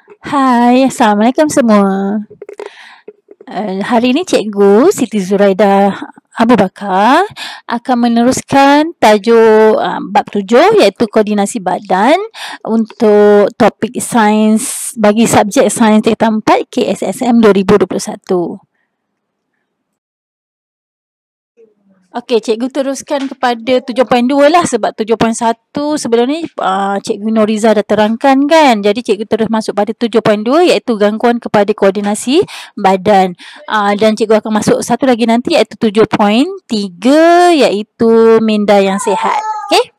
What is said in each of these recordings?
Hai, Assalamualaikum semua. Hari ini Cikgu Siti Zuraidah Abu Bakar akan meneruskan tajuk bab 7 iaitu koordinasi badan untuk topik sains bagi subjek sains tingkatan 4 KSSM 2021. Okey, cikgu teruskan kepada 7.2 lah sebab 7.1 sebelum ni Cikgu Noriza dah terangkan kan. Jadi cikgu terus masuk pada 7.2 iaitu gangguan kepada koordinasi badan. Dan cikgu akan masuk satu lagi nanti iaitu 7.3 iaitu minda yang sihat. Okey?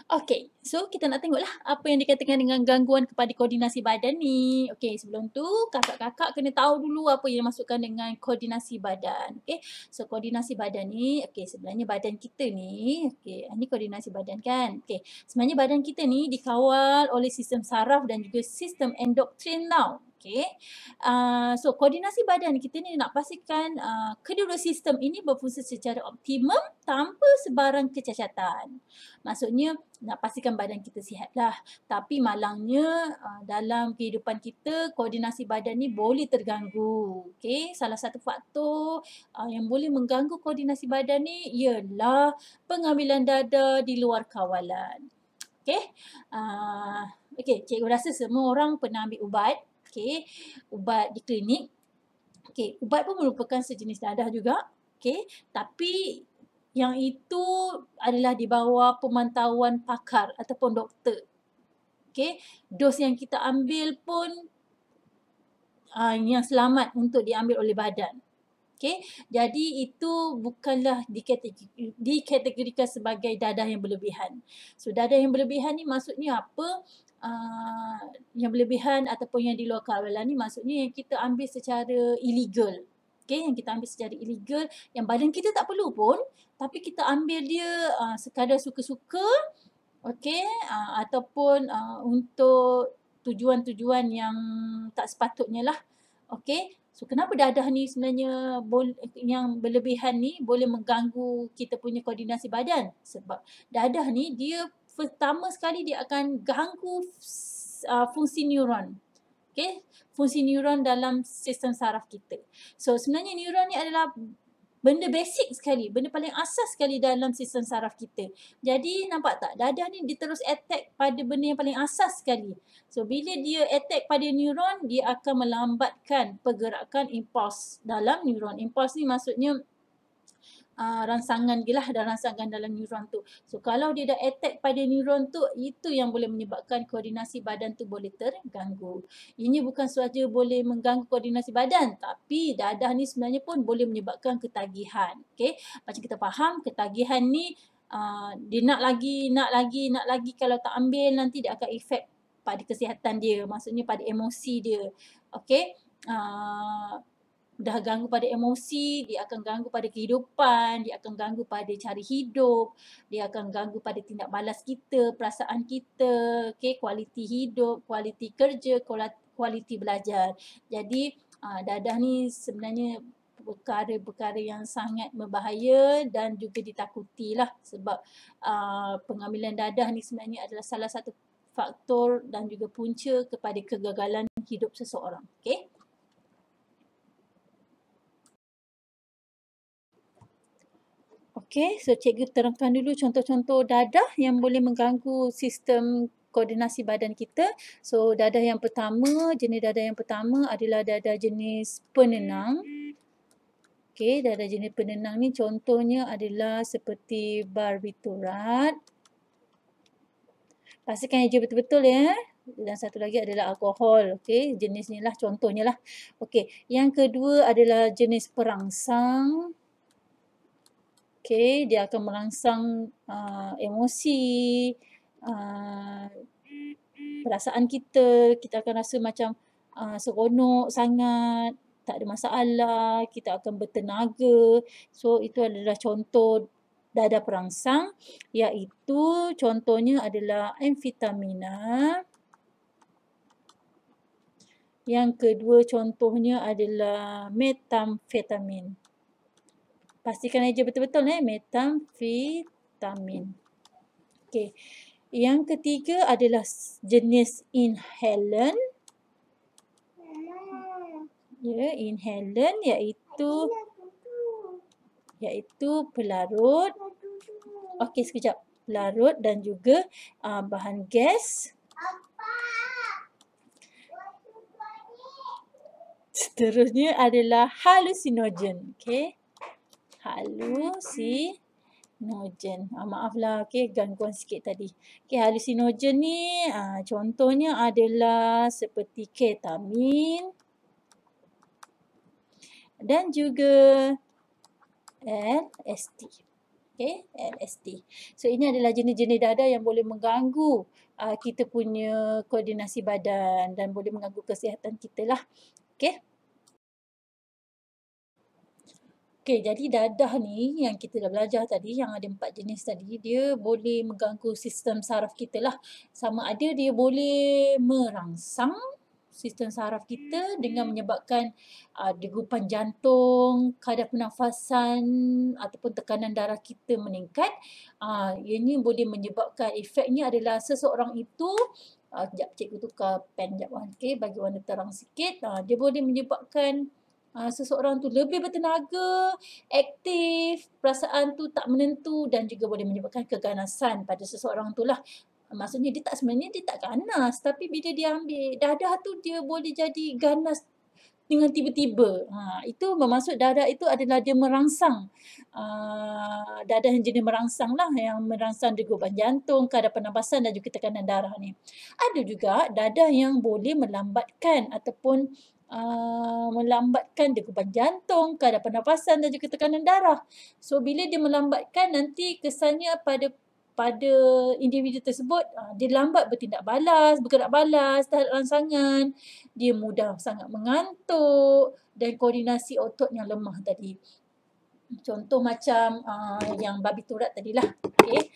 Okey, so kita nak tengoklah apa yang dikatakan dengan gangguan kepada koordinasi badan ni. Okey, sebelum tu kakak-kakak kena tahu dulu apa yang dimasukkan dengan koordinasi badan. Okey, so koordinasi badan ni, okey sebenarnya badan kita ni, okey ni koordinasi badan kan. Okey, sebenarnya badan kita ni dikawal oleh sistem saraf dan juga sistem endokrin tau. Okey, so koordinasi badan kita ni nak pastikan kedua-dua sistem ini berfungsi secara optimum tanpa sebarang kecacatan. Maksudnya nak pastikan badan kita sihat lah. Tapi malangnya dalam kehidupan kita koordinasi badan ni boleh terganggu. Okay? Salah satu faktor yang boleh mengganggu koordinasi badan ni ialah pengambilan dada di luar kawalan. Okay? Okay, cikgu rasa semua orang pernah ambil ubat. Okay? Ubat di klinik. Okay, ubat pun merupakan sejenis dadah juga. Okay? Tapi yang itu adalah di bawah pemantauan pakar ataupun doktor. Okay? Dos yang kita ambil pun yang selamat untuk diambil oleh badan. Okay? Jadi itu bukanlah dikategorikan sebagai dadah yang berlebihan. So dadah yang berlebihan ni maksudnya apa? Yang berlebihan ataupun yang di luar kawalan ni maksudnya yang kita ambil secara illegal. Okay, yang kita ambil secara illegal, yang badan kita tak perlu pun, tapi kita ambil dia sekadar suka-suka, okay, ataupun untuk tujuan-tujuan yang tak sepatutnya lah. Okay, so kenapa dadah ni sebenarnya yang berlebihan ni boleh mengganggu kita punya koordinasi badan? Sebab dadah ni dia pertama sekali dia akan ganggu fungsi neuron. Okay, fungsi neuron dalam sistem saraf kita. So sebenarnya neuron ni adalah benda basic sekali, benda paling asas sekali dalam sistem saraf kita. Jadi nampak tak, dadah ni dia terus attack pada benda yang paling asas sekali. So bila dia attack pada neuron, dia akan melambatkan pergerakan impuls dalam neuron. Impuls ni maksudnya rangsangan lah dan rangsangan dalam neuron tu. So kalau dia dah attack pada neuron tu, itu yang boleh menyebabkan koordinasi badan tu boleh terganggu. Ini bukan sahaja boleh mengganggu koordinasi badan, tapi dadah ni sebenarnya pun boleh menyebabkan ketagihan. Okay? Macam kita faham, ketagihan ni dia nak lagi, kalau tak ambil nanti dia akan efek pada kesihatan dia, maksudnya pada emosi dia. Okay? Dah ganggu pada emosi, dia akan ganggu pada kehidupan, dia akan ganggu pada cara hidup, dia akan ganggu pada tindak balas kita, perasaan kita, okay, kualiti hidup, kualiti kerja, kualiti belajar. Jadi dadah ni sebenarnya perkara-perkara yang sangat berbahaya dan juga ditakuti lah sebab pengambilan dadah ni sebenarnya adalah salah satu faktor dan juga punca kepada kegagalan hidup seseorang. Okay? Okay, so cikgu terangkan dulu contoh-contoh dadah yang boleh mengganggu sistem koordinasi badan kita. So dadah yang pertama, jenis dadah yang pertama adalah dadah jenis penenang. Okay, dadah jenis penenang ni contohnya adalah seperti barbiturat. Pastikan eja betul-betul ya. Dan satu lagi adalah alkohol. Okay, jenis ni lah contohnya lah. Okay, yang kedua adalah jenis perangsang. Okay, dia akan merangsang emosi, perasaan kita akan rasa macam seronok sangat, tak ada masalah, kita akan bertenaga. So, itu adalah contoh dadah perangsang, iaitu contohnya adalah amfetamina. Yang kedua contohnya adalah metamfetamin. Pastikan eja betul-betul metamfetamin. ketamin. Okey. Yang ketiga adalah jenis inhalant. Ya, inhalant iaitu pelarut. Okey, sekejap. Pelarut dan juga bahan gas. Seterusnya adalah halusinogen. Okey. Halusinogen. Maaflah, okey, gangguan sikit tadi. Okey, halusinogen ni contohnya adalah seperti ketamin dan juga LSD. Okey, LSD. So ini adalah jenis-jenis dadah yang boleh mengganggu kita punya koordinasi badan dan boleh mengganggu kesihatan kita lah. Okey. Okey, jadi dadah ni yang kita dah belajar tadi, yang ada 4 jenis tadi, dia boleh mengganggu sistem saraf kita lah. Sama ada dia boleh merangsang sistem saraf kita dengan menyebabkan degupan jantung, kadar pernafasan ataupun tekanan darah kita meningkat. Ianya boleh menyebabkan, efeknya adalah seseorang itu, sekejap cikgu tukar pen sekejap. Okey, bagi warna terang sikit. Dia boleh menyebabkan seseorang tu lebih bertenaga, aktif, perasaan tu tak menentu dan juga boleh menyebabkan keganasan pada seseorang tu lah. Maksudnya sebenarnya dia tak ganas, tapi bila dia ambil dadah tu dia boleh jadi ganas dengan tiba-tiba. Itu bermaksud dadah itu adalah dia merangsang. Dadah yang jenis merangsang lah, yang merangsang degupan jantung, kadar pernafasan dan juga tekanan darah ni. Ada juga dadah yang boleh melambatkan ataupun melambatkan degupan jantung, kadar pernafasan dan juga tekanan darah. So bila dia melambatkan, nanti kesannya pada individu tersebut, dia lambat bergerak balas terhadap rangsangan, dia mudah sangat mengantuk dan koordinasi ototnya lemah tadi. Contoh macam yang barbiturat tadilah. Okey.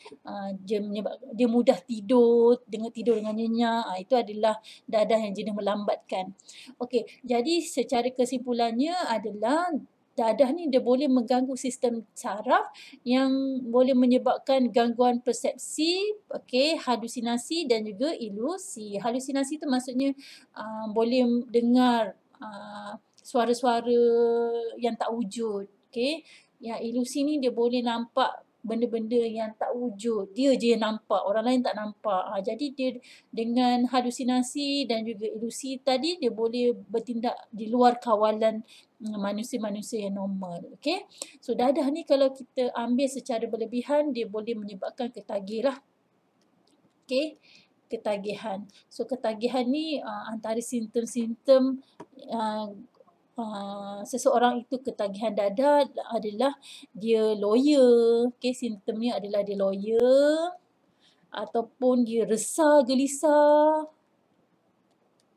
Dia mudah tidur dengan nyenyak. Itu adalah dadah yang jenis melambatkan. Okey, jadi secara kesimpulannya adalah dadah ni dia boleh mengganggu sistem saraf yang boleh menyebabkan gangguan persepsi, okey, halusinasi dan juga ilusi. Halusinasi tu maksudnya boleh dengar suara-suara yang tak wujud, okey. Yang ilusi ni dia boleh nampak benda-benda yang tak wujud. Dia je yang nampak, orang lain tak nampak. Jadi dia dengan halusinasi dan juga ilusi tadi, dia boleh bertindak di luar kawalan manusia-manusia yang normal. Okay? So dadah ni kalau kita ambil secara berlebihan, dia boleh menyebabkan ketagih lah. Okay? Ketagihan. So ketagihan ni antara simptom-simptom seseorang itu ketagihan dadah adalah dia loya. Okay, simptomnya adalah dia loya ataupun dia resah, gelisah.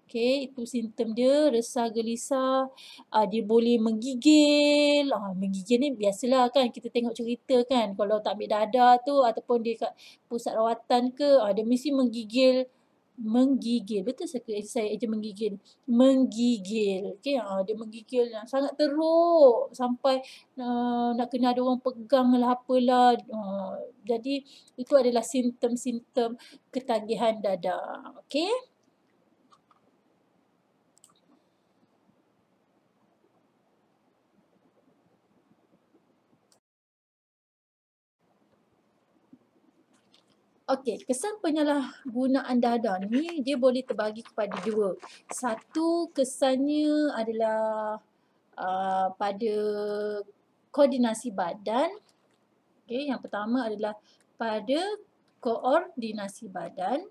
Okay, itu simptom dia, resah, gelisah. Dia boleh menggigil. Menggigil ni biasalah kan, kita tengok cerita kan. Kalau tak ambil dadah tu ataupun dia kat pusat rawatan ke, dia mesti menggigil. Betul saya eja menggigil. Menggigil. Okay, dia menggigil yang sangat teruk sampai nak kena ada orang pegang lah apalah. Jadi itu adalah simptom-simptom ketagihan dadah. Okay. Okey, kesan penyalahgunaan dadah ni dia boleh terbagi kepada dua. Satu, kesannya adalah pada koordinasi badan. Okey, yang pertama adalah pada koordinasi badan.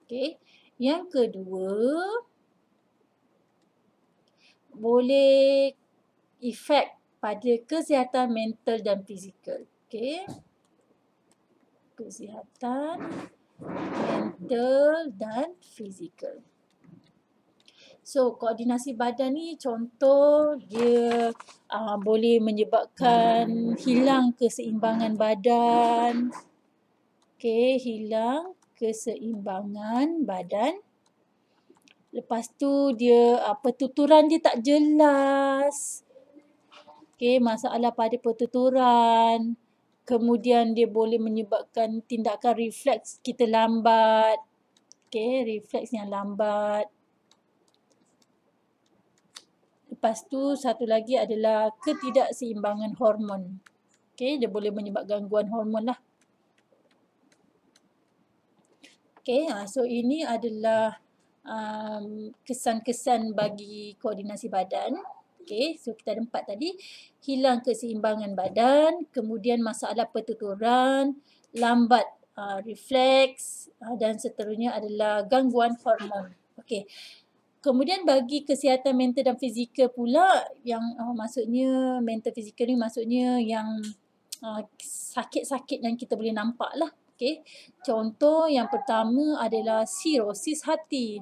Okey, yang kedua boleh efek pada kesihatan mental dan fizikal. Okey. Kesihatan mental dan fizikal. So, koordinasi badan ni contoh dia boleh menyebabkan hilang keseimbangan badan. Okey, hilang keseimbangan badan. Lepas tu dia pertuturan dia tak jelas. Okey, masalah pada pertuturan. Kemudian dia boleh menyebabkan tindakan refleks kita lambat. Okey, refleks yang lambat. Lepas tu satu lagi adalah ketidakseimbangan hormon. Okey, dia boleh menyebabkan gangguan hormon lah. Okey, so ini adalah kesan-kesan bagi koordinasi badan. Okey, so kita ada 4 tadi. Hilang keseimbangan badan, kemudian masalah pertuturan, lambat refleks dan seterusnya adalah gangguan hormon. Okey. Kemudian bagi kesihatan mental dan fizikal pula yang maksudnya mental fizikal ni maksudnya yang sakit-sakit yang kita boleh nampak lah. Okey. Contoh yang pertama adalah sirosis hati.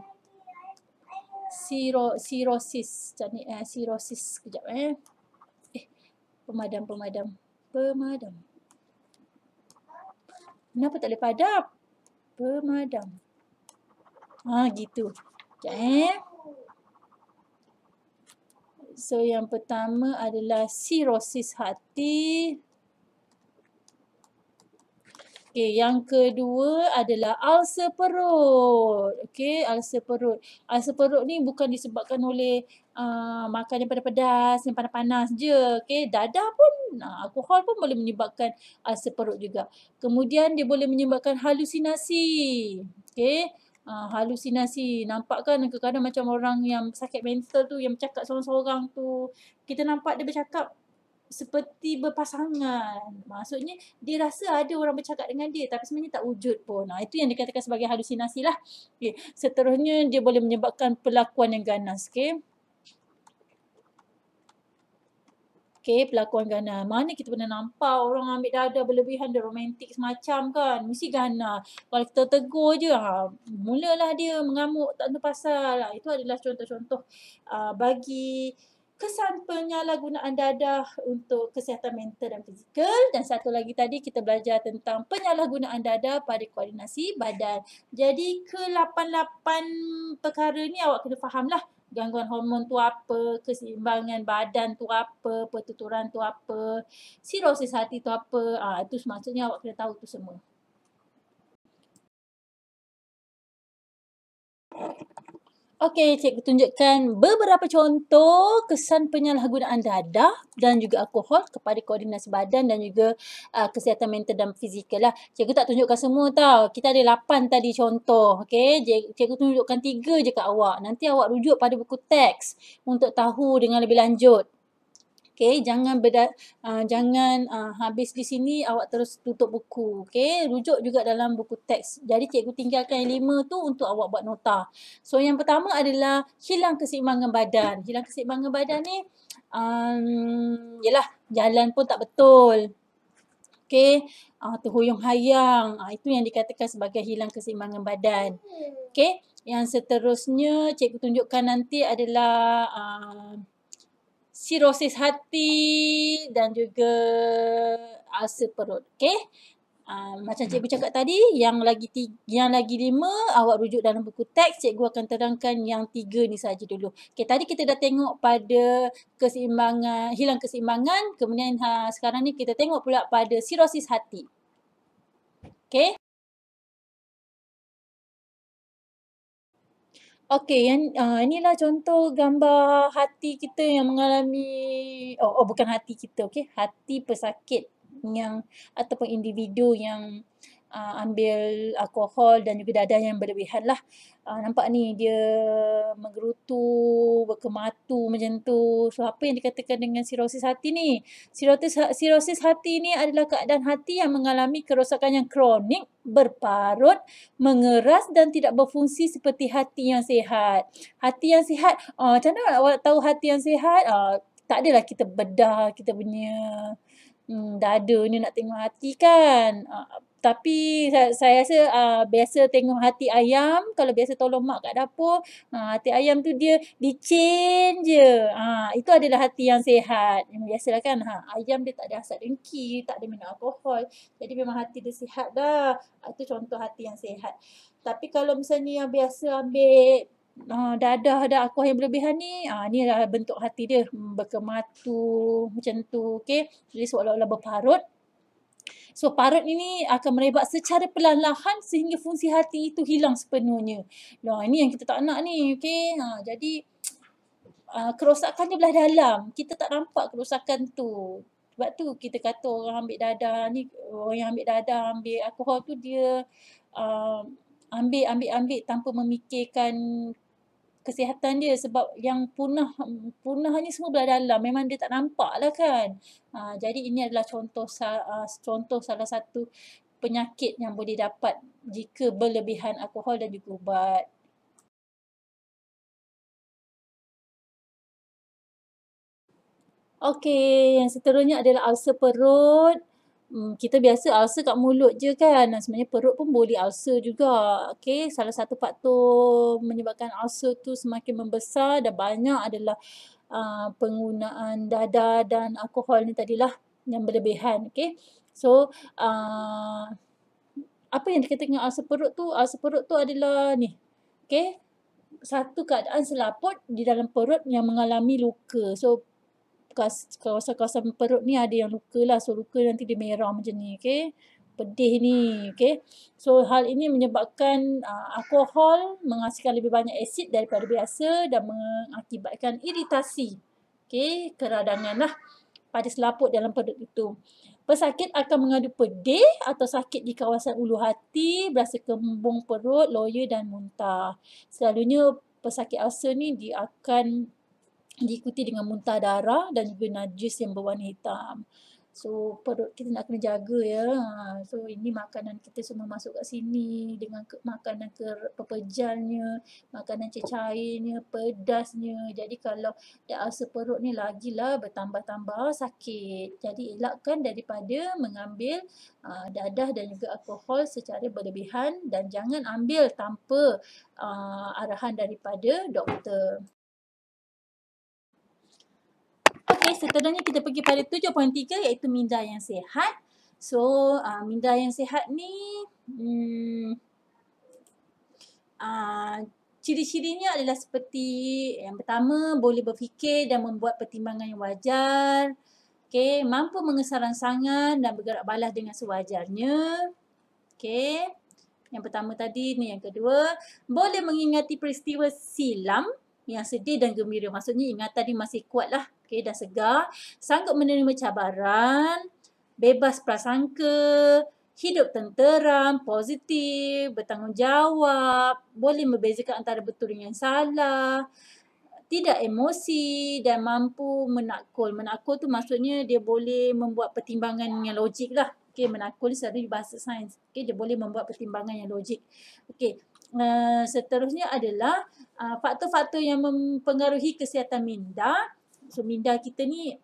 Sirosis. Sirosis. Sekejap pemadam. Kenapa tak boleh padam? Pemadam. Gitu. Sekejap So yang pertama adalah sirosis hati. Okey, yang kedua adalah ulcer perut. Okey, ulcer perut. Ulcer perut ni bukan disebabkan oleh makan yang pedas-pedas, yang panas-panas je. Okey, dadah pun, alkohol pun boleh menyebabkan ulcer perut juga. Kemudian dia boleh menyebabkan halusinasi. Okey, halusinasi. Nampak kan kadang-kadang macam orang yang sakit mental tu, yang bercakap seorang-seorang tu. Kita nampak dia bercakap seperti berpasangan. Maksudnya dia rasa ada orang bercakap dengan dia tapi sebenarnya tak wujud pun. Itu yang dikatakan sebagai halusinasi lah. Okay. Seterusnya dia boleh menyebabkan perlakuan yang ganas. Okay. Okay, perlakuan ganas. Mana kita pernah nampak orang ambil dadah berlebihan, dia romantik semacam kan. Mesti ganas. Kalau kita tegur je, mulalah dia mengamuk tak tahu pasal. Itu adalah contoh-contoh bagi kesan penyalahgunaan dadah untuk kesihatan mental dan fizikal. Dan satu lagi tadi kita belajar tentang penyalahgunaan dadah pada koordinasi badan. Jadi ke-8 perkara ni awak kena faham lah. Gangguan hormon tu apa, keseimbangan badan tu apa, pertuturan tu apa, sirosis hati tu apa. Itu maksudnya awak kena tahu tu semua. Okey, cikgu tunjukkan beberapa contoh kesan penyalahgunaan dadah dan juga alkohol kepada koordinasi badan dan juga kesihatan mental dan fizikal lah. Cikgu tak tunjukkan semua tau. Kita ada 8 tadi contoh. Okey, cikgu tunjukkan 3 je kat awak. Nanti awak rujuk pada buku teks untuk tahu dengan lebih lanjut. Okey, jangan habis di sini awak terus tutup buku. Okey, rujuk juga dalam buku teks. Jadi cikgu tinggalkan yang 5 tu untuk awak buat nota. So yang pertama adalah hilang keseimbangan badan. Hilang keseimbangan badan ni yalah jalan pun tak betul. Okey, terhuyung hayang. Itu yang dikatakan sebagai hilang keseimbangan badan. Okey, yang seterusnya cikgu tunjukkan nanti adalah sirosis hati dan juga ulcer perut. Okey. Macam cikgu cakap tadi, yang lagi 5 awak rujuk dalam buku teks, cikgu akan terangkan yang 3 ni saja dulu. Okey, tadi kita dah tengok pada keseimbangan, hilang keseimbangan, kemudian sekarang ni kita tengok pula pada sirosis hati. Okey. Okey, yang inilah contoh gambar hati kita yang mengalami, bukan hati kita, okey, hati pesakit yang ataupun individu yang ambil alkohol dan juga dadah yang berlebihan lah. Nampak ni dia menggerutu, berkematu macam tu. So apa yang dikatakan dengan sirosis hati ni? Sirosis hati ni adalah keadaan hati yang mengalami kerosakan yang kronik, berparut, mengeras dan tidak berfungsi seperti hati yang sihat. Hati yang sihat, macam mana awak tahu hati yang sihat? Tak adalah kita bedah kita punya dada ni nak tengok hati kan. Tapi saya rasa biasa tengok hati ayam, kalau biasa tolong mak kat dapur, hati ayam tu dia licin je. Itu adalah hati yang sihat. Biasalah kan, ayam dia tak ada asap dengki, tak ada minum alkohol. Jadi memang hati dia sihat dah. Itu contoh hati yang sihat. Tapi kalau misalnya yang biasa ambil dadah dan alkohol yang berlebihan ni, ni adalah bentuk hati dia, berkematu macam tu, okey. Jadi seolah-olah berparut. So parut ini akan merebak secara perlahan-lahan sehingga fungsi hati itu hilang sepenuhnya. Nah, ini yang kita tak nak ni, okey. Jadi kerosakan dia belah dalam. Kita tak nampak kerosakan tu. Sebab tu kita kata orang ambil dadah ni, orang yang ambil dadah, ambil alkohol tu dia ambil tanpa memikirkan kesihatan dia, sebab yang punah ni semua belah dalam. Memang dia tak nampak lah kan. Jadi ini adalah contoh salah satu penyakit yang boleh dapat jika berlebihan alkohol dan juga ubat. Okey, yang seterusnya adalah ulcer perut. Kita biasa ulcer kat mulut je kan. Sebenarnya perut pun boleh ulcer juga. Okey, salah satu faktor menyebabkan ulcer tu semakin membesar dan banyak adalah penggunaan dadah dan alkohol ni tadilah yang berlebihan. Okey. So, apa yang dikatakan ulcer perut tu? Ulcer perut tu adalah ni. Okey. Satu keadaan selaput di dalam perut yang mengalami luka. So, kawasan-kawasan perut ni ada yang luka lah. So, luka nanti dia merah macam ni, okey. Pedih ni, okey. So, hal ini menyebabkan alkohol menghasilkan lebih banyak asid daripada biasa dan mengakibatkan iritasi, okey, keradangan lah pada selaput dalam perut itu. Pesakit akan mengadu pedih atau sakit di kawasan ulu hati, berasa kembung perut, loya dan muntah. Selalunya pesakit ulcer ni dia akan diikuti dengan muntah darah dan juga najis yang berwarna hitam. So perut kita nak kena jaga ya. So ini makanan kita semua masuk kat sini dengan makanan pepejalnya, makanan cecairnya, pedasnya. Jadi kalau dah ulcer perut ni lagilah bertambah-tambah sakit. Jadi elakkan daripada mengambil dadah dan juga alkohol secara berlebihan dan jangan ambil tanpa arahan daripada doktor. Okey, seterusnya kita pergi pada 7.3 iaitu minda yang sihat. So, minda yang sihat ni ciri-cirinya adalah seperti yang pertama, boleh berfikir dan membuat pertimbangan yang wajar. Okey, mampu mengesah rangsangan dan bergerak balas dengan sewajarnya. Okey. Yang pertama tadi ni, yang kedua, boleh mengingati peristiwa silam yang sedih dan gembira. Maksudnya ingatan dia masih kuat lah. Okay, dah segar. Sanggup menerima cabaran, bebas prasangka, hidup tenteram, positif, bertanggungjawab, boleh membezakan antara betul dengan salah, tidak emosi dan mampu menakul. Menakul tu maksudnya dia boleh membuat pertimbangan yang logik lah. Okay, menakul secara bahasa sains. Okay, dia boleh membuat pertimbangan yang logik. Okay, seterusnya adalah faktor-faktor yang mempengaruhi kesihatan minda. So, minda kita ni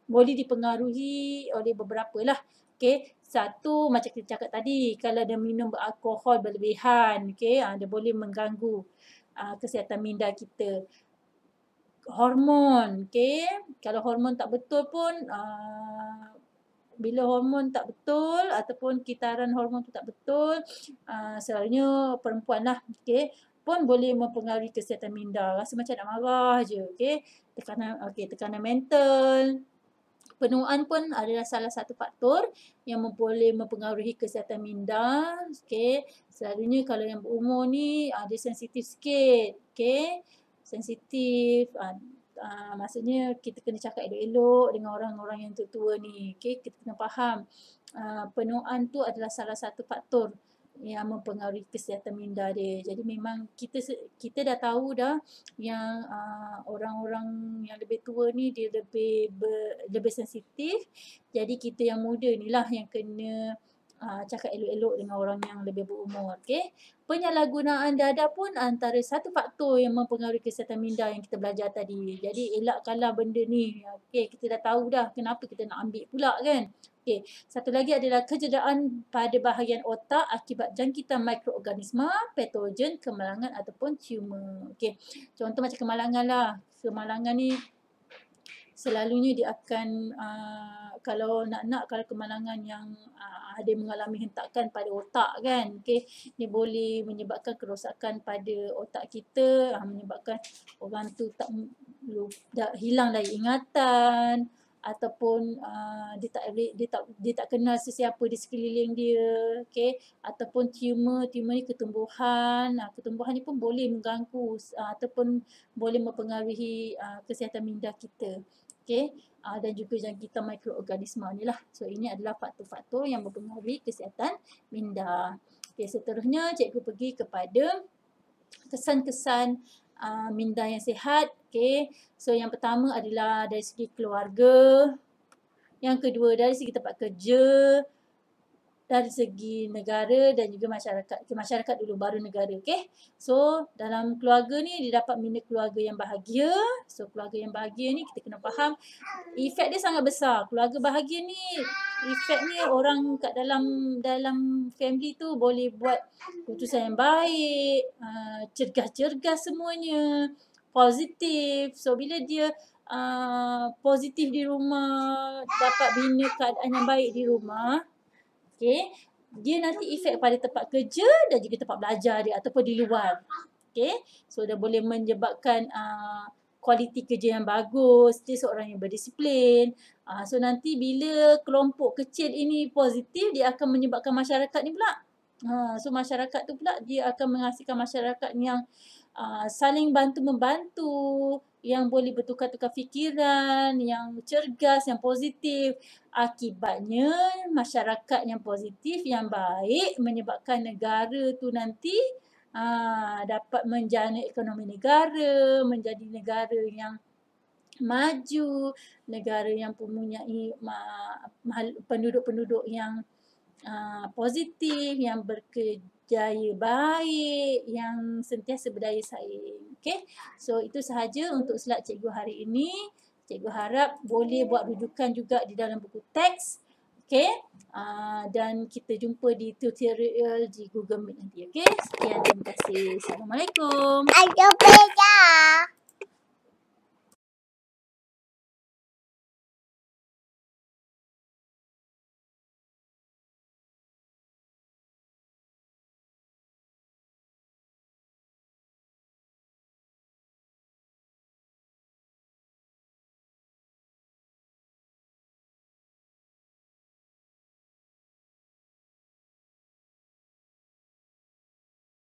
boleh dipengaruhi oleh beberapa lah. Okay, satu macam kita cakap tadi, kalau dia minum alkohol berlebihan, okay, dia boleh mengganggu kesihatan minda kita. Hormon, okay, kalau hormon tak betul pun, bila hormon tak betul ataupun kitaran hormon tu tak betul, selalunya perempuan lah, okay, pun boleh mempengaruhi kesihatan minda. Rasa macam nak marah je, okay. Tekanan mental. Penuaan pun adalah salah satu faktor yang boleh mempengaruhi kesihatan minda. Okay. Selalunya kalau yang berumur ni dia sensitif sikit. Okay. Sensitif. Maksudnya kita kena cakap elok-elok dengan orang-orang yang tua-tua ni. Okay. Kita kena faham. Penuaan tu adalah salah satu faktor yang mempengaruhi kesihatan minda dia. Jadi memang kita dah tahu dah yang orang-orang yang lebih tua ni dia lebih sensitif. Jadi kita yang muda ni lah yang kena cakap elok-elok dengan orang yang lebih berumur. Okay. Penyalahgunaan dadah pun antara satu faktor yang mempengaruhi kesihatan minda yang kita belajar tadi. Jadi elakkanlah benda ni. Okay. Kita dah tahu dah kenapa kita nak ambil pula kan. Okay. Satu lagi adalah kecederaan pada bahagian otak akibat jangkitan mikroorganisma, patogen, kemalangan ataupun tumor. Okay. Contoh macam kemalangan lah. Kemalangan ni selalunya dia akan kalau kalau kemalangan yang ada mengalami hentakan pada otak kan, okey, dia boleh menyebabkan kerosakan pada otak kita, menyebabkan orang tu dah hilang dari ingatan, ataupun dia tak kenal sesiapa di sekeliling dia, okey, ataupun tumor ni ketumbuhan ni pun boleh mengganggu ataupun boleh mempengaruhi kesihatan minda kita, okey. Dan juga jangkitan mikroorganisma ni lah. So ini adalah faktor-faktor yang mempengaruhi kesihatan minda. Okey, seterusnya cikgu pergi kepada kesan-kesan minda yang sihat. Okey, so yang pertama adalah dari segi keluarga, yang kedua dari segi tempat kerja, dari segi negara dan juga masyarakat. Masyarakat dulu baru negara, okey. So dalam keluarga ni dia dapat membina keluarga yang bahagia. So keluarga yang bahagia ni kita kena faham efek dia sangat besar. Keluarga bahagia ni efeknya orang kat dalam family tu boleh buat keputusan yang baik, cergas-cergas semuanya, positif. So bila dia positif di rumah, dapat bina keadaan yang baik di rumah, okey, dia nanti efek pada tempat kerja dan juga tempat belajar dia ataupun di luar. Okey, so dia boleh menyebabkan kualiti kerja yang bagus, dia seorang yang berdisiplin. So nanti bila kelompok kecil ini positif, dia akan menyebabkan masyarakat ni pula. So masyarakat tu pula dia akan menghasilkan masyarakat yang saling bantu-membantu, yang boleh bertukar-tukar fikiran, yang cergas, yang positif. Akibatnya masyarakat yang positif, yang baik menyebabkan negara tu nanti dapat menjana ekonomi negara, menjadi negara yang maju, negara yang mempunyai penduduk-penduduk yang positif, yang berkejaya baik, yang sentiasa berdaya saing. Okay, so itu sahaja untuk slide cikgu hari ini. Cikgu harap boleh buat rujukan juga di dalam buku teks. Okay, dan kita jumpa di tutorial di Google Meet nanti. Okay, sekian, terima kasih. Assalamualaikum.